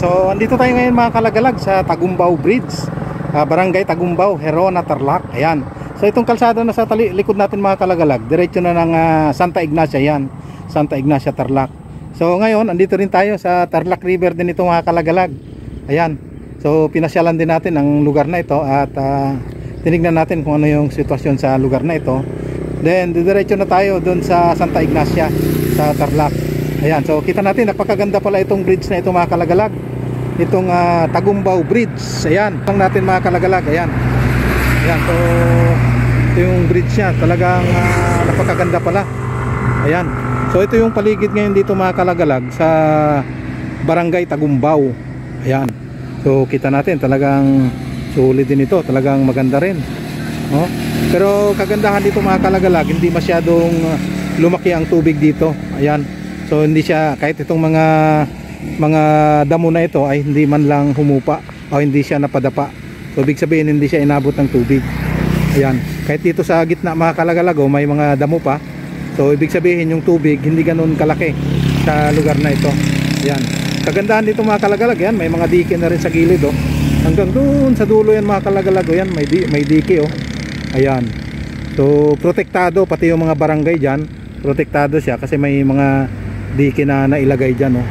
So andito tayo ngayon mga kalagalag sa Tagumbao Bridge, Barangay Tagumbao, Herona, Tarlac. Ayan. So itong kalsada na sa likod natin mga kalagalag, diretso na ng Santa Ignacia yan, Santa Ignacia, Tarlac. So ngayon andito rin tayo sa Tarlac River din ito mga kalagalag. Ayan. So pinasyalan din natin ang lugar na ito at tinignan natin kung ano yung sitwasyon sa lugar na ito. Then diretso na tayo doon sa Santa Ignacia sa Tarlac. Ayan, so kita natin napakaganda pala itong bridge na ito mga kalagalag. Itong Tagumbao Bridge. Ayan, pang natin mga kalagalag. Ayan. Ayan, so ito yung bridge niya. Talagang napakaganda pala. Ayan. So ito yung paligid ngayon dito mga kalagalag sa Barangay Tagumbao. Ayan. So kita natin talagang solid din ito. Talagang maganda rin. No? Pero kagandahan dito mga kalagalag, hindi masyadong lumaki ang tubig dito. Ayan. So hindi siya, kahit itong mga damo na ito ay hindi man lang humupa o hindi siya napadapa. So ibig sabihin hindi siya inabot ng tubig. Ayan. Kahit dito sa gitna mga kalagalag may mga damo pa. So ibig sabihin yung tubig hindi ganoon kalaki sa lugar na ito. Ayan. Kagandahan dito mga kalagalag, yan, may mga dike na rin sa gilid hanggang doon sa dulo yan mga kalagalag. Yan, may dike Ayan. So protektado pati yung mga barangay diyan. Protektado siya kasi may mga dike na nailagay dyan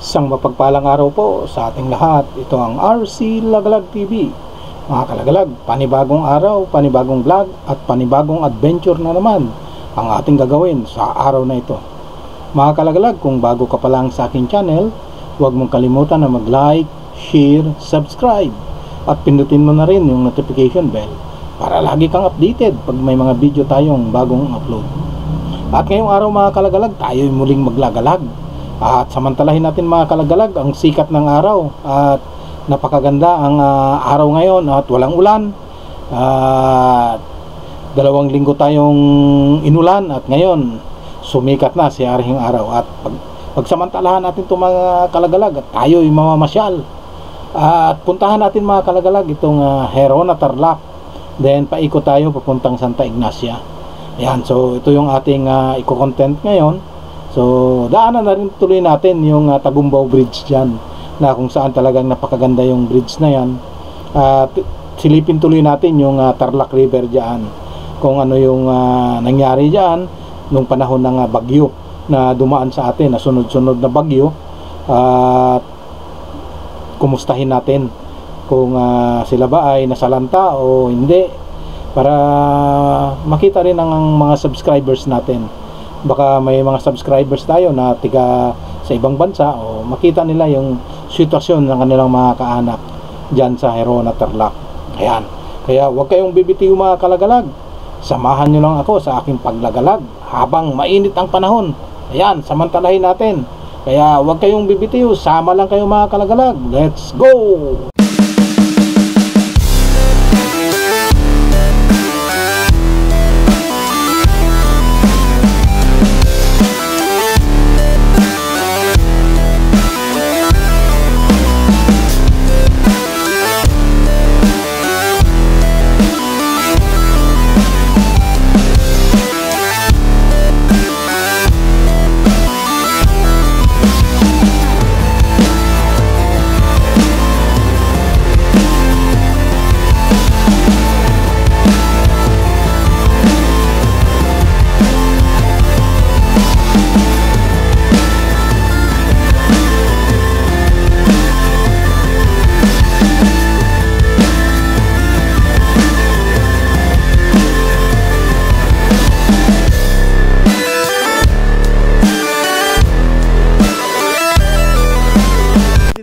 Isang mapagpalang araw po sa ating lahat. Ito ang RC Lagalag TV. Mga kalagalag, panibagong araw, panibagong vlog at panibagong adventure na naman ang ating gagawin sa araw na ito. Mga kalagalag, kung bago ka pa lang sa aking channel, huwag mong kalimutan na mag-like, share, subscribe at pindutin mo na rin yung notification bell para lagi kang updated pag may mga video tayong bagong upload. At ngayong araw mga kalagalag, tayo'y muling maglagalag at samantalahin natin mga kalagalag ang sikat ng araw at napakaganda ang araw ngayon at walang ulan. 2 linggo tayong inulan at ngayon sumikat na si arihing araw. At pagsamantalahan natin itong mga kalagalag at tayo'y mamamasyal at puntahan natin mga kalagalag itong Herona, Tarlac. Then paikot tayo papuntang Santa Ignacia. Ayan, so ito yung ating i-content ngayon. So daanan na rin tuloy natin yung Tagumbao Bridge dyan, na kung saan talagang napakaganda yung bridge na yan. Silipin tuloy natin yung Tarlac River dyan, kung ano yung nangyari dyan nung panahon ng bagyo na dumaan sa atin, na sunod-sunod na bagyo. At kumustahin natin kung sila ba ay nasalanta o hindi, para makita rin ang mga subscribers natin. Baka may mga subscribers tayo na tiga sa ibang bansa o makita nila yung sitwasyon ng kanilang mga kaanak dyan sa Herona, Tarlac. Ayan. Kaya huwag kayong bibitiw mga kalagalag. Samahan nyo lang ako sa aking paglagalag habang mainit ang panahon. Ayan, samantalahin natin. Kaya huwag kayong bibitiw. Sama lang kayo mga kalagalag. Let's go!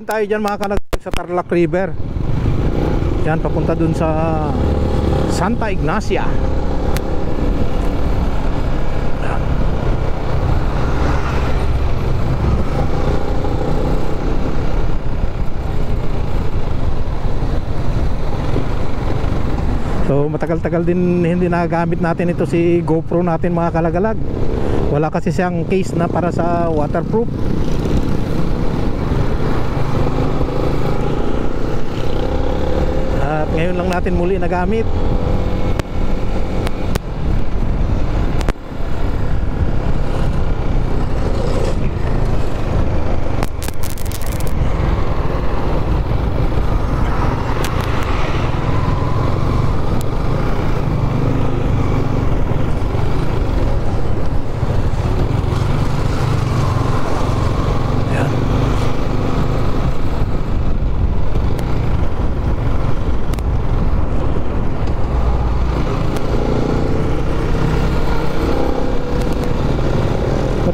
Tayo dyan mga kalagalag sa Tarlac River. Yan, papunta dun sa Santa Ignacia. So matagal-tagal din hindi nagagamit natin ito si GoPro natin mga kalagalag. Wala kasi siyang case na para sa waterproof. At ngayon lang natin muli nagamit.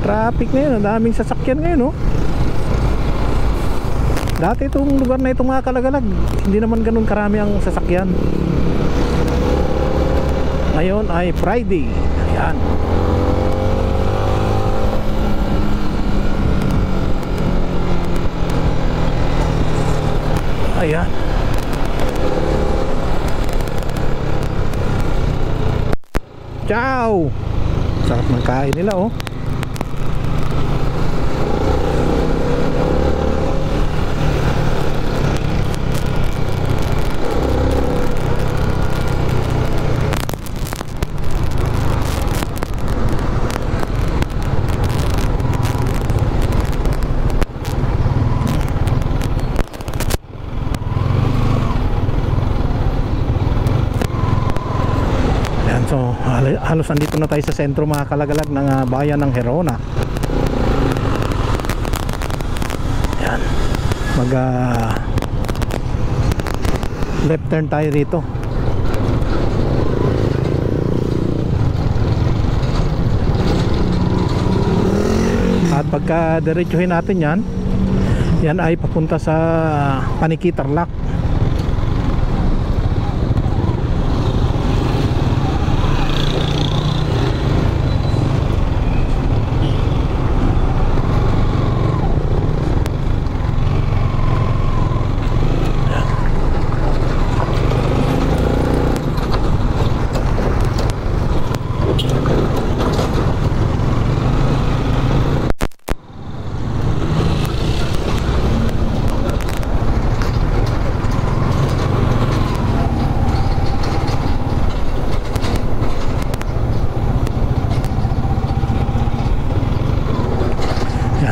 Traffic ngayon, ang daming sasakyan ngayon, oh. Dati itong lugar na itong mga Kalagalag, hindi naman ganun karami ang sasakyan. Ngayon ay Friday. Ayan. Ayan. Ciao. Sarap ng kain nila, oh. So halos andito na tayo sa sentro mga Kalagalag ng bayan ng Gerona. Yan. Mag left turn tayo dito. At pagka diretsuhin natin yan, yan ay papunta sa Paniki, Tarlac.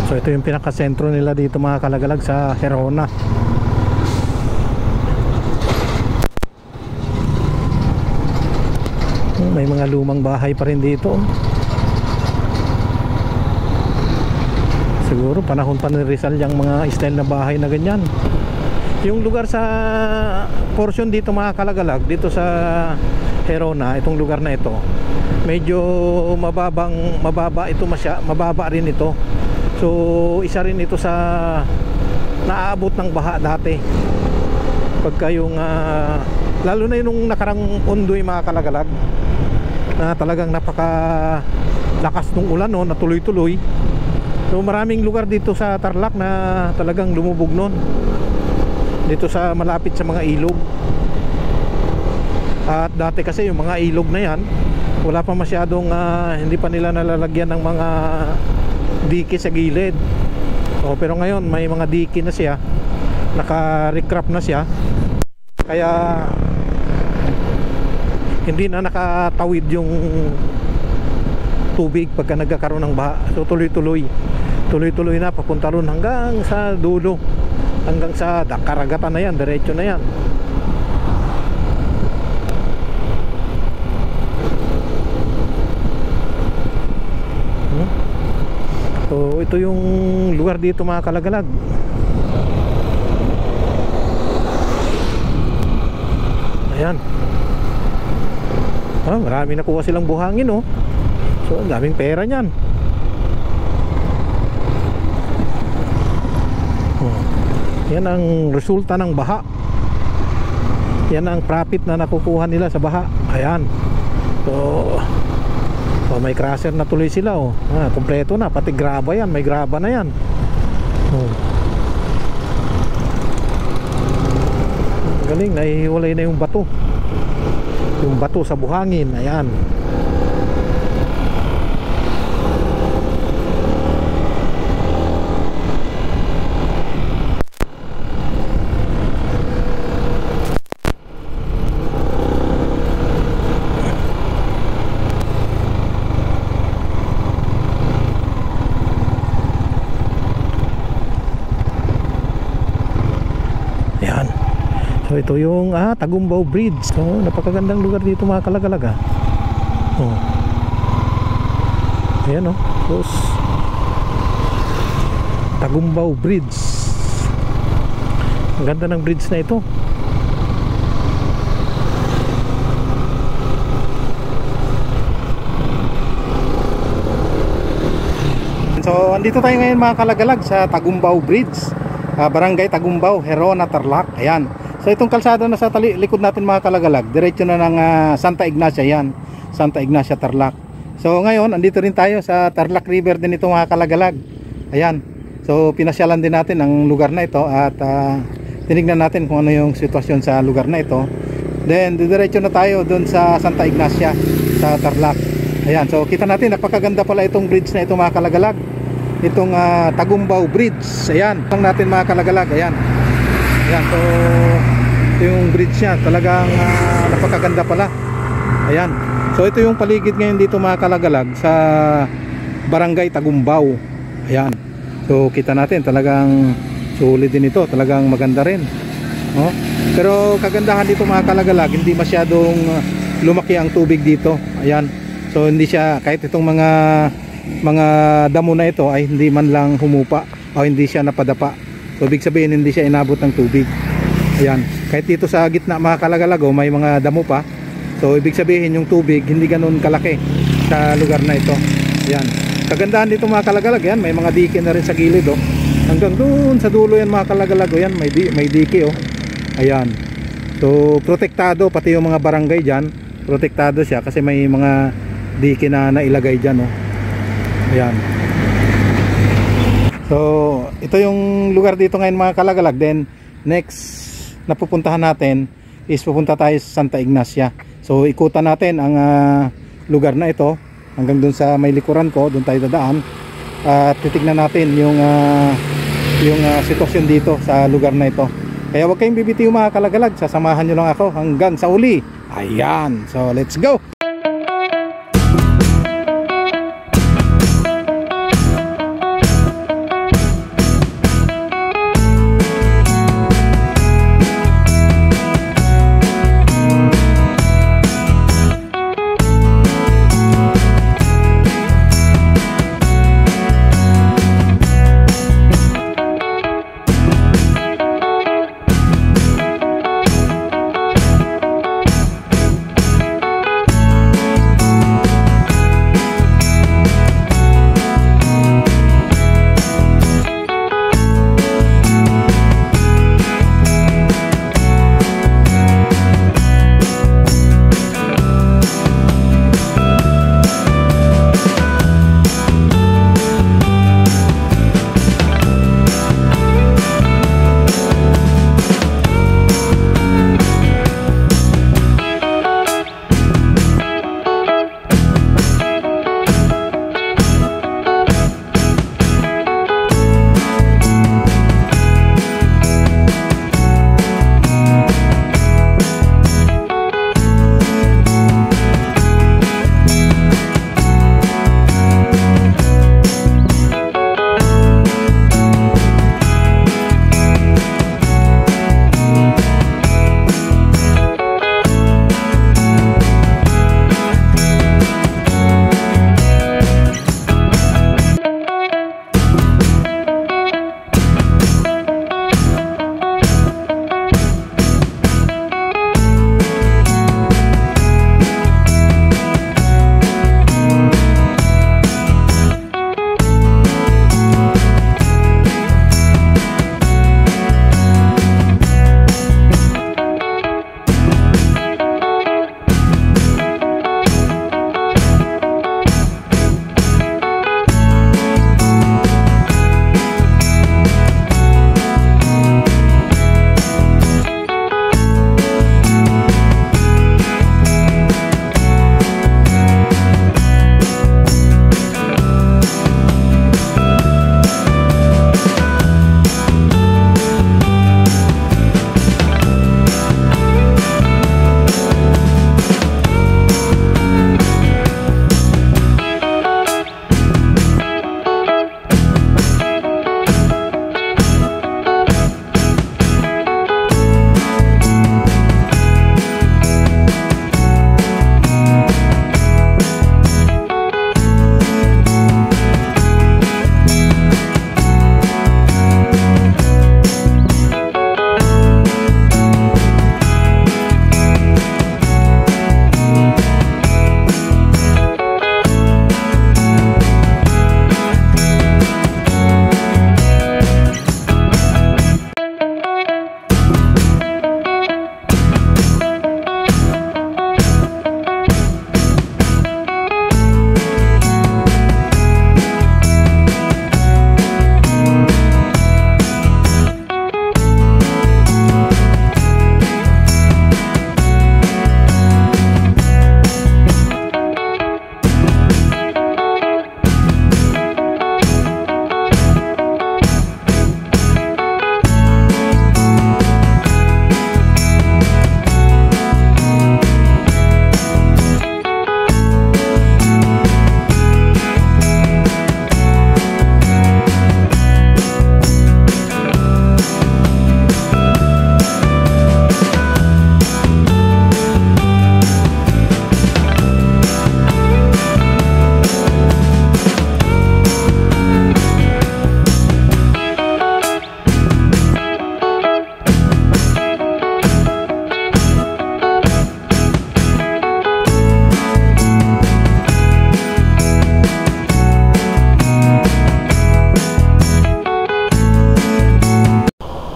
So ito yung pinakasentro nila dito mga Kalagalag sa Gerona. May mga lumang bahay pa rin dito. Siguro panahon pa ni Rizal yung mga style na bahay na ganyan. Yung lugar sa portion dito mga Kalagalag, dito sa Gerona, itong lugar na ito, medyo mababa ito, mababa rin ito. So isa rin ito sa naaabot ng baha dati. Pagka yung lalo na yung nakarang undoy mga Kalagalag, na talagang napaka lakas ng ulan, no, na tuloy-tuloy. So maraming lugar dito sa Tarlac na talagang lumubog nun, dito sa malapit sa mga ilog. At dati kasi yung mga ilog na yan, wala pa masyadong hindi pa nila nalalagyan ng mga dike sa gilid. Pero ngayon may mga dike na siya, naka-recrap na siya, kaya hindi na nakatawid yung tubig pagka nagkakaroon ng baha. So tuloy-tuloy na papunta ron hanggang sa dulo, hanggang sa karagatan na yan, diretso na yan. So ito yung lugar dito mga Kalagalag. Ayan. Marami nakuha silang buhangin, oh. So ang daming pera niyan. Yan ang resulta ng baha. Yan ang profit na nakukuha nila sa baha. Ayan. So may crusher na tuloy sila, oh. Kompleto na, pati graba yan, may graba na yan. Galing, nahihiwalay na yung bato. Yung bato sa buhangin, ayan. So ito yung Tagumbao Bridge. So napakagandang lugar dito mga kalagalag Oh. Ayan Tapos Tagumbao Bridge. Ang ganda ng bridge na ito. So andito tayo ngayon mga kalagalag sa Tagumbao Bridge, Barangay Tagumbao, Herona, Tarlac. Ayan. So itong kalsada na sa likod natin mga kalagalag, diretso na ng Santa Ignacia yan. Santa Ignacia, Tarlac. So ngayon andito rin tayo sa Tarlac River din ito mga kalagalag. Ayan. So pinasyalan din natin ang lugar na ito at tinignan natin kung ano yung sitwasyon sa lugar na ito. Then diretso na tayo doon sa Santa Ignacia sa Tarlac. Ayan, so kita natin napakaganda pala itong bridge na ito mga kalagalag. Itong Tagumbao Bridge. Ayan, lang natin mga kalagalag. Ayan. Ayan, so ito yung bridge niya. Talagang napakaganda pala. Ayan. So ito yung paligid ngayon dito mga kalagalag sa Barangay Tagumbao. Ayan. So kita natin talagang sulit din ito. Talagang maganda rin. Oh. Pero kagandahan dito mga kalagalag, hindi masyadong lumaki ang tubig dito. Ayan. So hindi siya, kahit itong mga damo na ito ay hindi man lang humupa o hindi siya napadapa. So ibig sabihin hindi siya inabot ng tubig. Ayan. Kahit dito sa gitna mga kalagalag may mga damo pa. So ibig sabihin yung tubig hindi ganoon kalaki sa lugar na ito. Ayan. Kagandahan dito mga kalagalag, yan, may mga dike na rin sa gilid hanggang doon sa dulo yan mga kalagalag. Yan, may dike Ayan. So protektado pati yung mga barangay diyan. Protektado siya kasi may mga dike na nailagay diyan Ayan. So ito yung lugar dito ngayon mga kalagalag. Then next na pupuntahan natin is pupunta tayo sa Santa Ignacia. So ikutan natin ang lugar na ito hanggang dun sa may likuran ko. Dun tayo dadaan at titignan natin yung sitwasyon dito sa lugar na ito. Kaya huwag kayong bibitiw mga kalagalag. Sasamahan nyo lang ako hanggang sa uli. Ayan. So let's go.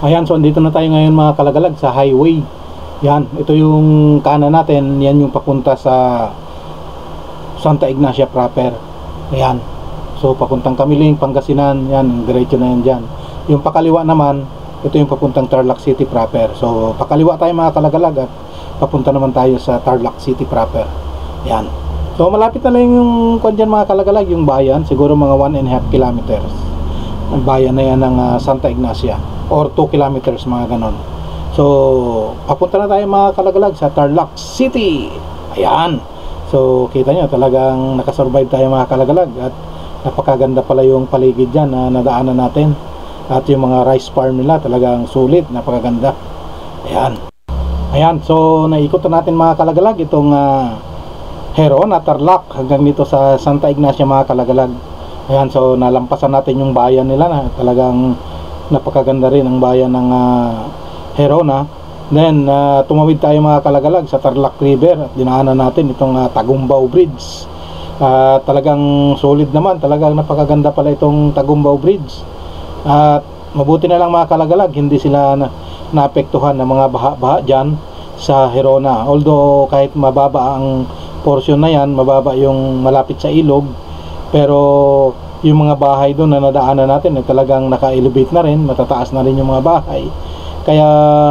Ayan, so andito na tayo ngayon mga kalagalag sa highway. Yan, ito yung kanan natin, yan yung papunta sa Santa Ignacia proper. Ayan, so papuntang Kamiling, Pangasinan, yan, diretso na yan dyan. Yung pakaliwa naman, ito yung papuntang Tarlac City proper. So pakaliwa tayo mga kalagalag at papunta naman tayo sa Tarlac City proper. Yan, so malapit na lang yung kwan dyan mga kalagalag, yung bayan, siguro mga 1.5 kilometers. Ang bayan na yan ng Santa Ignacia, or 2 kilometers mga ganon. So papunta na tayo mga kalagalag sa Tarlac City. Ayan, so kita nyo talagang nakasurvive tayo mga kalagalag. At napakaganda pala yung paligid dyan na nadaanan natin. At yung mga rice farm nila talagang sulit, napakaganda. Ayan, ayan, so naikot na natin mga kalagalag itong Heron at Tarlac hanggang dito sa Santa Ignacia mga kalagalag. Ayan, so nalampasan natin yung bayan nila na talagang napakaganda rin ang bayan ng Herona. Then tumawid tayo mga kalagalag sa Tarlac River at dinaanan natin itong Tagumbao Bridge. Talagang solid naman, talagang napakaganda pala itong Tagumbao Bridge. At mabuti na lang mga kalagalag, hindi sila naapektuhan ng mga baha-baha dyan sa Herona. Although kahit mababa ang portion na yan, mababa yung malapit sa ilog, pero yung mga bahay doon na nadaanan natin ay talagang naka-elevate na rin, matataas na rin yung mga bahay, kaya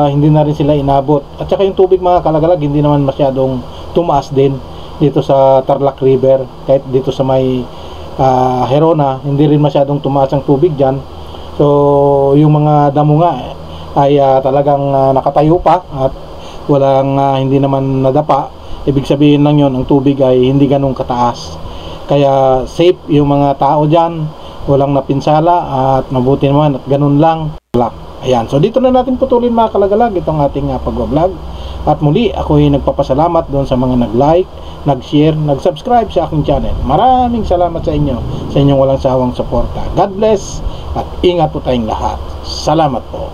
hindi na rin sila inabot. At saka yung tubig mga kalagalag hindi naman masyadong tumaas din dito sa Tarlac River. Kahit dito sa may Herona, hindi rin masyadong tumaas ang tubig dyan. So yung mga damo nga ay talagang nakatayo pa at walang hindi naman nadapa. Ibig sabihin lang yun, ang tubig ay hindi ganun kataas, kaya safe yung mga tao dyan, walang napinsala at mabuti naman at ganun lang. Ayan, so dito na natin putulin mga kalagalag itong ating pag-vlog. At muli ako'y nagpapasalamat doon sa mga nag-like, nag-share, nag-subscribe sa aking channel. Maraming salamat sa inyo, sa inyong walang sawang suporta. God bless at ingat po tayong lahat. Salamat po.